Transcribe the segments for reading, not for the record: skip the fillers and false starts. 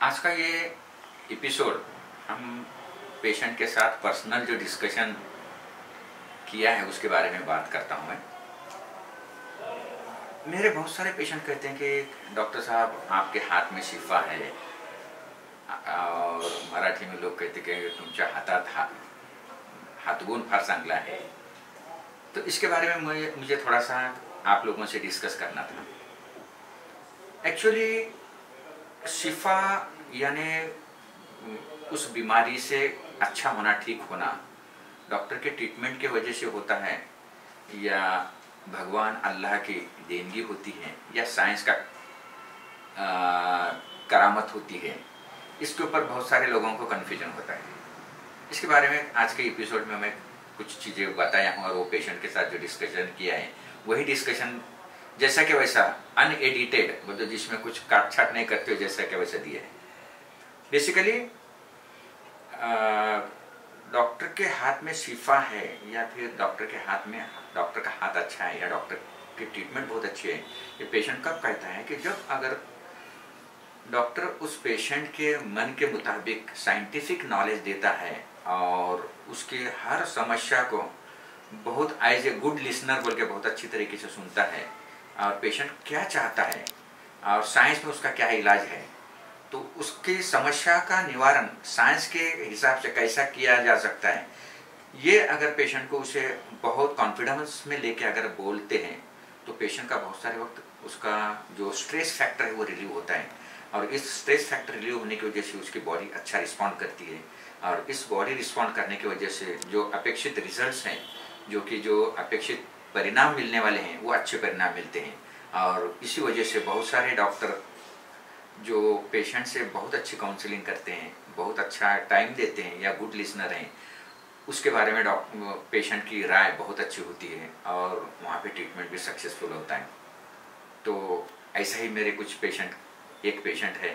आज का ये एपिसोड हम पेशेंट के साथ पर्सनल जो डिस्कशन किया है उसके बारे में बात करता हूँ मैं। मेरे बहुत सारे पेशेंट कहते हैं कि डॉक्टर साहब आपके हाथ में शिफा है, और मराठी में लोग कहते हैं कि तुमच्या हातात हातगुण फार चांगला है। तो इसके बारे में मुझे थोड़ा सा आप लोगों से डिस्कस करना था। एक्चुअली शिफा यानी उस बीमारी से अच्छा होना, ठीक होना डॉक्टर के ट्रीटमेंट के वजह से होता है, या भगवान अल्लाह की देनगी होती है, या साइंस का करामत होती है। इसके ऊपर बहुत सारे लोगों को कन्फ्यूजन होता है। इसके बारे में आज के एपिसोड में मैं कुछ चीज़ें बताया हूँ, और वो पेशेंट के साथ जो डिस्कशन किया है वही डिस्कशन जैसा कि वैसा अनएडिटेड, मतलब जिसमें कुछ काट छाट नहीं करते हो, जैसा कि वैसा दिया है। बेसिकली डॉक्टर के हाथ में शिफा है, या फिर डॉक्टर के हाथ में डॉक्टर का हाथ अच्छा है, या डॉक्टर की ट्रीटमेंट बहुत अच्छी है, ये पेशेंट कब कहता है कि जब अगर डॉक्टर उस पेशेंट के मन के मुताबिक साइंटिफिक नॉलेज देता है और उसकी हर समस्या को बहुत एज ए गुड लिसनर बोल के बहुत अच्छी तरीके से सुनता है, और पेशेंट क्या चाहता है और साइंस में उसका क्या इलाज है, तो उसकी समस्या का निवारण साइंस के हिसाब से कैसा किया जा सकता है, ये अगर पेशेंट को उसे बहुत कॉन्फिडेंस में लेके अगर बोलते हैं तो पेशेंट का बहुत सारे वक्त उसका जो स्ट्रेस फैक्टर है वो रिलीव होता है, और इस स्ट्रेस फैक्टर रिलीव होने की वजह से उसकी बॉडी अच्छा रिस्पॉन्ड करती है, और इस बॉडी रिस्पॉन्ड करने की वजह से जो अपेक्षित रिजल्ट्स हैं, जो अपेक्षित परिणाम मिलने वाले हैं, वो अच्छे परिणाम मिलते हैं। और इसी वजह से बहुत सारे डॉक्टर जो पेशेंट से बहुत अच्छी काउंसलिंग करते हैं, बहुत अच्छा टाइम देते हैं, या गुड लिसनर हैं, उसके बारे में पेशेंट की राय बहुत अच्छी होती है, और वहाँ पे ट्रीटमेंट भी सक्सेसफुल होता है। तो ऐसा ही मेरे कुछ एक पेशेंट है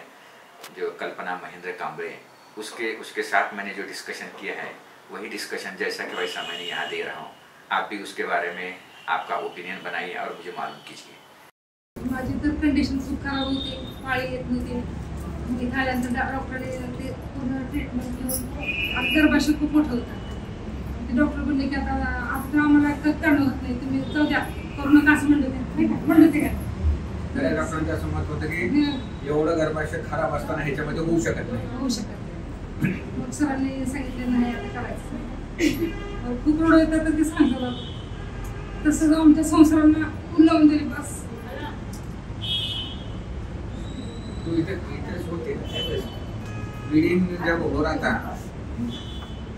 जो कल्पना महेंद्र कांबळे, उसके साथ मैंने जो डिस्कशन किया है वही डिस्कशन जैसा कि वैसा मैंने यहाँ दे रहा हूँ। आप भी उसके बारे में आपका ओपिनियन बनाइए और मुझे मालूम कीजिए। माझी तर कंडिशन खूप खराब होती, पाळी येत नव्हती। मी खाल्यानंतर डॉक्टरने ते पूर्ण ट्रीटमेंट घेऊन गर्भाशय खूप मोठं होतं। ते डॉक्टर बोलले की आता आम्हाला करणं होत नाही, तुम्ही जाऊ द्या, करू नका असं म्हणलं ते काय तर डॉक्टरांचं असं मत होतं की एवढं गर्भाशय खराब असताना ह्याच्यामध्ये होऊ शकत नाही। मग सरांनी सांगितलं नाही आता करायचं नाही, खूप रोड येतात तर ते सांगतात, तसं आमच्या संसारांना लावून दिली बस। तू इथे होते ब्लीडिंग जब हो रहा था,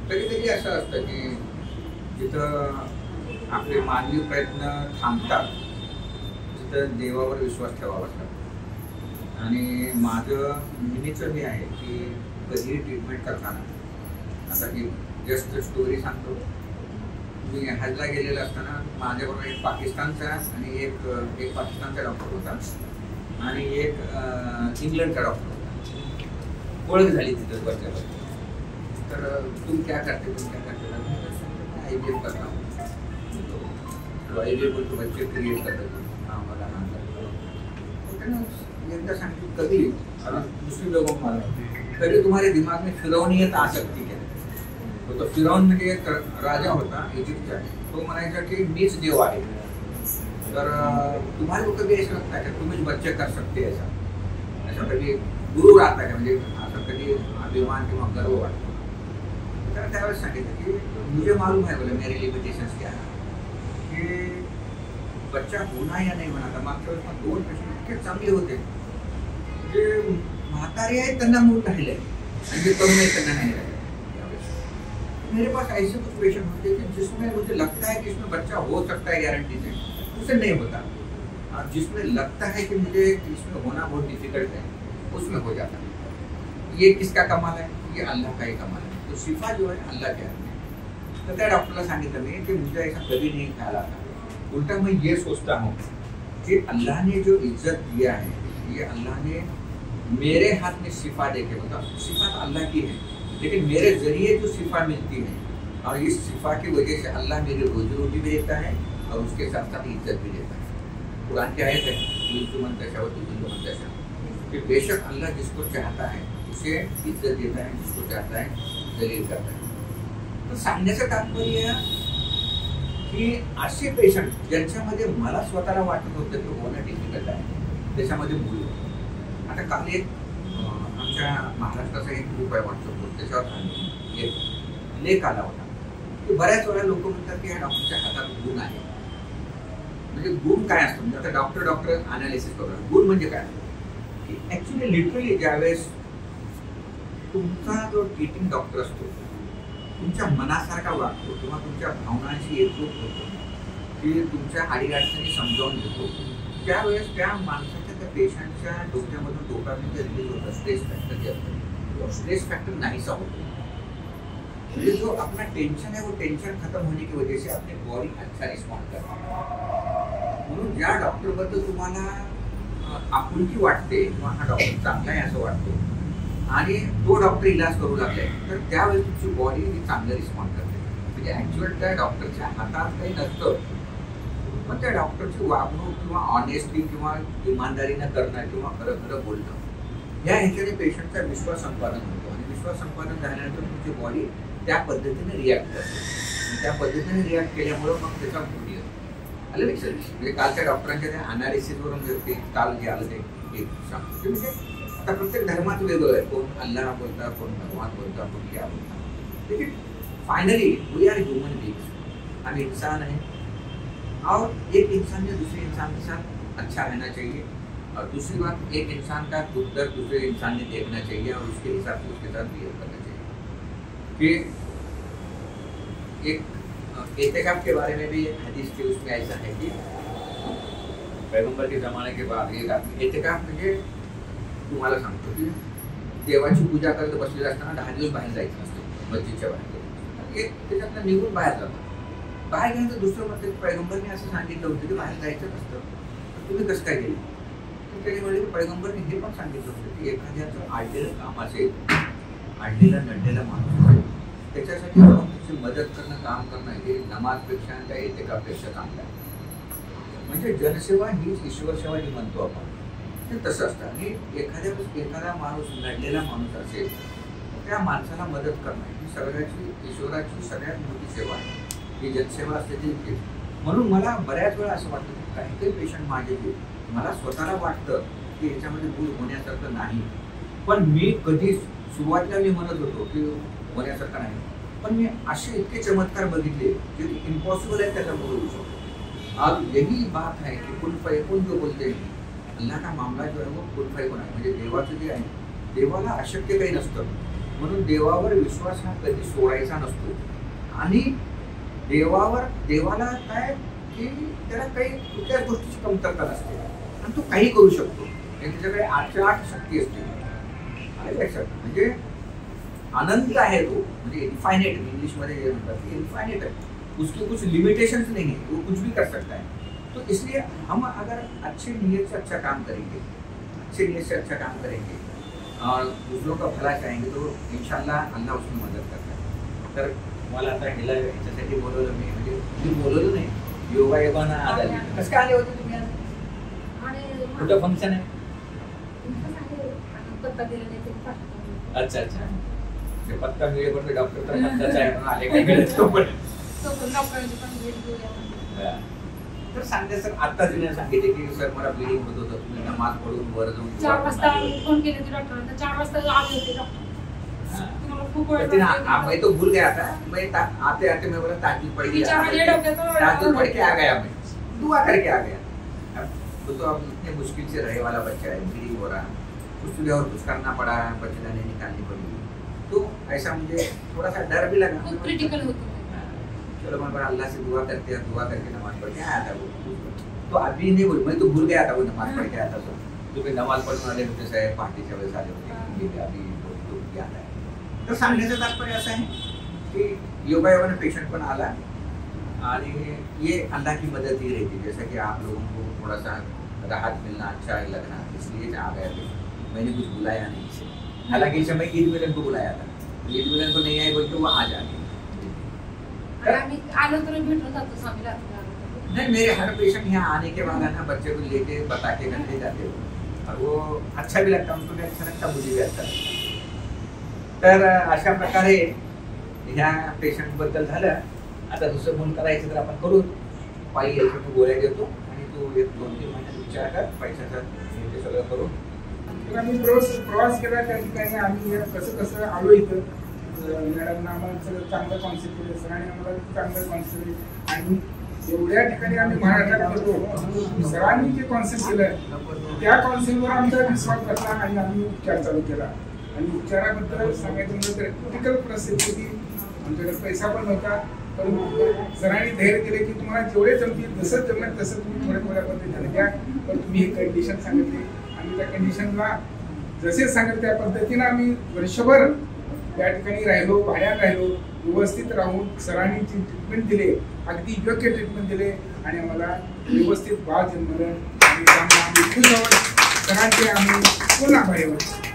कधी असं असतं की जिथं आपले मानवी प्रयत्न थांबतात तिथं देवावर विश्वास ठेवावा लागतो। आणि माझं नेहमीचं हे आहे की कधीही ट्रीटमेंट करताना, आता की जस्ट स्टोरी सांगतो, मी हजला गेलेला असताना माझ्याबरोबर एक पाकिस्तानचा आणि एक पाकिस्तानचा डॉक्टर होता आणि एक इंग्लंडचा डॉक्टर होता। ओळख झाली तिथं बसल्यावर, तर तुम क्या करते IVF करता हूँ, तो IVF बोलतो बच्चे क्रिएट करतात आम्हाला एकदा सांगतो, कभी दूसरे लोगों को कभी तुम्हारे दिमाग में फिरौनियत आ सकती है। तो फिरौन म्हणजे एक राजा होता इजिप्तचा, तो म्हणायचा की मीच देव आहे, तर तुम्हारे को कभी ऐसा लगता है कि तुम ही बच्चे कर सकते हैं, ऐसा कभी गुरु आता है, म्हणजे असं कधी अभिमान किंवा गर्व वाटतो। तर त्यावेळेस सांगितलं की मुझे मालूम है, बोले मेरे लिमिटेशंस क्या है, कि बच्चा होना या नहीं होना था। मागच्या वेळेस 2 पेशंट इतके चांगले होते, जे म्हातारे आहेत त्यांना मूल राहिले आणि जे तरुण आहेत त्यांना नाही राहिले। मेरे पास ऐसे कुछ पेशेंट होते कि जिसमें मुझे लगता है कि इसमें बच्चा हो सकता है गारंटी से, उसे नहीं होता, और जिसमें लगता है कि मुझे इसमें होना बहुत डिफिकल्ट है, उसमें हो जाता है। ये किसका कमाल है? ये अल्लाह का ही कमाल है। तो शिफा जो है अल्लाह के हाथ में। तो क्या डॉक्टर सांगितलं मी कि मुझे ऐसा कभी नहीं ख्याल आता, उल्टा मैं ये सोचता हूँ कि अल्लाह ने जो इज्जत दिया है, ये अल्लाह ने मेरे हाथ में शिफा देके, मतलब शिफा तो अल्लाह की है, लेकिन मेरे जरिए जो शिफा मिलती है, और इस शिफा की वजह से अल्लाह मेरी रोजी रोटी भी देता है और उसके साथ साथ इज्जत भी देता है। कुरान की आयत है, कि बेशक अल्लाह जिसको चाहता है उसे इज्जत देता है, जिसको चाहता है जलील करता है. तर सांगण्याचं तात्पर्य की असे पेशंट ज्यांच्यामध्ये मला स्वतःला वाटत होतं की होणं डिफिकल्ट आहे, त्याच्यामध्ये मूल होतं. आता काल एक आमच्या महाराष्ट्राचा एक ग्रुप आहे व्हॉट्सअपवर, त्याच्यावर एक लेख आला होता की बऱ्याच वेळा लोक म्हणतात की या डॉक्टरच्या हातात गुण आहे. म्हणजे गुण काय असतं, म्हणजे आता डॉक्टर अनालिसिस करतात. गुण म्हणजे काय की ऍक्च्युली लिटरली ज्यावेळेस तुमचा जो ट्रीटिंग डॉक्टर असतो तुमच्या मनासारखा वागतो किंवा तुमच्या भावनांशी एकरूप होतो, की तुमच्या अडीअडचणी समजावून घेतो, त्यावेळेस त्या माणसाच्या त्या पेशंटच्या डोक्यामधून डोपामिन रिलीज होतं, स्ट्रेस फॅक्टर जे असतं, स्ट्रेस फॅक्टर नाहीसा होतो. म्हणजे जो अपना टेंशन है वो टेंशन खत्म होने की वजह से अपनी बॉडी अच्छा रिस्पॉन्ड करते हैं. म्हणून ज्या डॉक्टरबद्दल तुम्हाला आपुलकी वाटते किंवा हा डॉक्टर चांगला आहे असं वाटतो आणि तो डॉक्टर इलाज करू लागलाय, तर त्यावेळेस तुमची बॉडी ही चांगलं रिस्पॉन्ड करते. म्हणजे ऍक्च्युअल त्या डॉक्टरच्या हातात काही नसतं, पण त्या डॉक्टरची वागणूक किंवा ऑनेस्टली किंवा इमानदारीनं करणं किंवा खरं खरं बोलणं या ह्याच्याने पेशंटचा विश्वास संपादन होतो. आणि विश्वास संपादन झाल्यानंतर तुमची बॉडी त्या पद्धतीने रिॲक्ट करते. त्या पद्धतीने रिॲक्ट केल्यामुळं मग त्याचा गुण येतो. आलं लक्षात. म्हणजे कालच्या डॉक्टरांच्या त्या अनालिसिसवरून ते काल जे आलं ते एक सांगतो. म्हणजे आता प्रत्येक धर्मात वेगळं आहे. कोण अल्लाह बोलता, कोण भगवान बोलता, कोण क्या बोलता. लेकिन finally we are human beings. हम इंसान हैं और एक इंसान ने दूसरे इंसान के साथ अच्छा रहना चाहिए. और दूसरी बात, एक इंसान का खुद दर्द दूसरे इंसान ने देखना चाहिए और उसके हिसाब से उसके साथ बिहेव करना चाहिए. कि एक एतेकाफ के बारे में भी एक हदीस थी, उसमें ऐसा है कि पैगंबर के ज़माने के बाद एक आदमी एतेकाफ म्हणजे तुम्हाला सांगतो की देवाची पूजा करत बसलेला असताना 10 दिवस बाहेर जायचं नसतं मस्जिदच्या बाहेर. एक त्याच्यातनं निघून बाहेर जातो. बाहेर गेल्यानंतर दुसरं म्हणते पैगंबरने असं सांगितलं होतं की बाहेर जायचं नसतं, तुम्ही कसं काय गेले. तर त्याने म्हणले की पैगंबरने हे पण सांगितलं होतं की एखाद्याचं आडलेलं काम असेल, आडलेला नडलेला माणूस असेल, त्याच्यासाठी जाऊन त्याची मदत करणं, काम करणं हे नमाजपेक्षा आणि त्या एतेकापेक्षा चांगलं आहे. म्हणजे जनसेवा हीच ईश्वर सेवा जी म्हणतो आपण, ते तसं असतं. आणि एखादा माणूस नडलेला माणूस असेल, त्या माणसाला मदत करणं ही सगळ्याची ईश्वराची सगळ्यात मोठी सेवा आहे. ही जनसेवा असते ती. म्हणून मला बऱ्याच वेळा असं वाटतं की काही काही पेशंट माझे जे मला स्वतःला वाटतं की याच्यामध्ये भूल होण्यासारखं नाही, पण मी कधी सुरुवातीला मी म्हणत होतो की होण्यासारखं नाही, पण मी असे इतके चमत्कार बघितले जे इम्पॉसिबल आहे त्याचा होऊ शकतो. आज यही बात है कि कुल फयकुन जो बोलते हैं, अल्लाह का मामला जो आहे वो कुल फयकुन आहे. म्हणजे देवाचं जे आहे, देवाला अशक्य काही नसतं. म्हणून देवावर विश्वास हा कधी सोडायचा नसतो. आणि देवाला काय की त्याला काही कुठल्याच गोष्टीची कमतरता नसते आणि तो काही करू शकतो. त्याच्याकडे 8 शक्ती असते. आणि लक्षात म्हणजे अनंत है तो, म्हणजे इनफाइनेट इंग्लिश में ये मतलब इनफाइनेट है, उसके कुछ लिमिटेशंस नहीं है, वो कुछ भी कर सकता है. तो इसलिए हम अगर अच्छे नीयत से अच्छा काम करेंगे, अच्छे नीयत से अच्छा काम करेंगे और दूसरों का भला चाहेंगे तो इंशाल्लाह अल्लाह उसमें मदद करता है. तर मला आता ह्याला ह्याच्यासाठी बोलवलं मी, म्हणजे मी बोलवलं नाही, योगायोगानं आज आली. कसं काय आले होते तुम्ही आज? कुठं फंक्शन आहे? अच्छा अच्छा. ते पत्ता मिळेपर्यंत डॉक्टर तर पत्ताच आहे म्हणून आले काय गेले तो पण. तर सांगते सर, आता तिने सांगितले की सर मला ब्लिडिंग होत होतं, तुम्ही नमाज पढून वर जाऊन 4 वाजता फोन केले होते डॉक्टरांना. 4 वाजता आले होते डॉक्टर. तुम्हाला खूप वेळ मैं तो भूल गया था. मैं आते आते मैं बोला ताजुद पढ़ के आ गया, मैं दुआ करके आ गया. तो अब इतने मुश्किल से रहे वाला बच्चा है, ब्लीडिंग हो रहा, कुछ भी और कुछ करना पड़ा, बच्चेदानी निकालनी पड़ी. तो ऐसा मुझे थोड़ा सा डर भी लगा. खूप क्रिटिकल होतं. चलो मैं अल्लाह से दुआ करते हैं, दुआ करके नमाज पढ़ के आया था वो. तो अभी नहीं बोल, मैं तो भूल गया था वो नमाज पढ़ के आया था. तो मैं नमाज पढ़ने वाले होते साहेब पहाटेच्या वेळेस आले होते, ये अभी तो याद है. तर सांगण्याचं तात्पर्य असं आहे की योगायोगाने पेशंट पण आला आणि ये अल्लाह की मदद ही रहती है. जैसा कि आप लोगों को थोड़ा सा राहत मिलना, अच्छा लगना, इसलिए आ गया पेशेंट. मैंने कुछ बुलाया नहीं इसे. हालांकि इसे मैं ईद मिलन को बुलाया था, ईद मिलन को नहीं आए बोल के वो आ जाए. आम्ही आलो तर भेटून जातो स्वामीला. नहीं, मेरे हर पेशेंट यहाँ आने के बाद है ना बच्चे को लेके बता के घर ले जाते हो. और वो अच्छा भी लगता, उनको भी अच्छा लगता, मुझे भी अच्छा लगता. तर अशा प्रकारे ह्या पेशंटबद्दल झालं. आता दुसरं फोन करायचं तर आपण करू. पायी याच्यातून गोळ्या देतो आणि तू 1-2-3 महिन्यात विचार कर पैशाचं, ते सगळं करू. तर आम्ही प्रवास केला त्या ठिकाणी. आम्ही कसं आलो इथं. मॅडमनं आम्हाला सगळं चांगलं कॉन्सेप्ट केलं, सरांनी आम्हाला चांगलं कॉन्सेप्ट केलं आणि एवढ्या ठिकाणी आम्ही महाराष्ट्रात होतो. सरांनी जे कॉन्सेप्ट केलं त्या कॉन्सेप्टवर आमचा विश्वास बसला आणि आम्ही उपचार चालू केला. आणि उपचाराबद्दल सांगायचं म्हणजे तर क्रिटिकल परिस्थिती होती. आमच्याकडे पैसा पण नव्हता, परंतु सरांनी धैर्य दिले की तुम्हाला जेवढे जमतील जसं जमेल तसं तुम्ही थोड्या पद्धतीने द्या. पण तुम्ही हे कंडिशन सांगितले आणि त्या कंडिशनला जसे सांगितले त्या पद्धतीनं आम्ही वर्षभर त्या ठिकाणी राहिलो, बाहेर राहिलो. व्यवस्थित राहून सरांनी जी ट्रीटमेंट दिले, अगदी योग्य ट्रीटमेंट दिले आणि आम्हाला व्यवस्थित बाळ जन्मलं. आणि त्यामुळे आम्ही खुश आहोत. सरांचे आम्ही पूर्ण आभारी आहोत.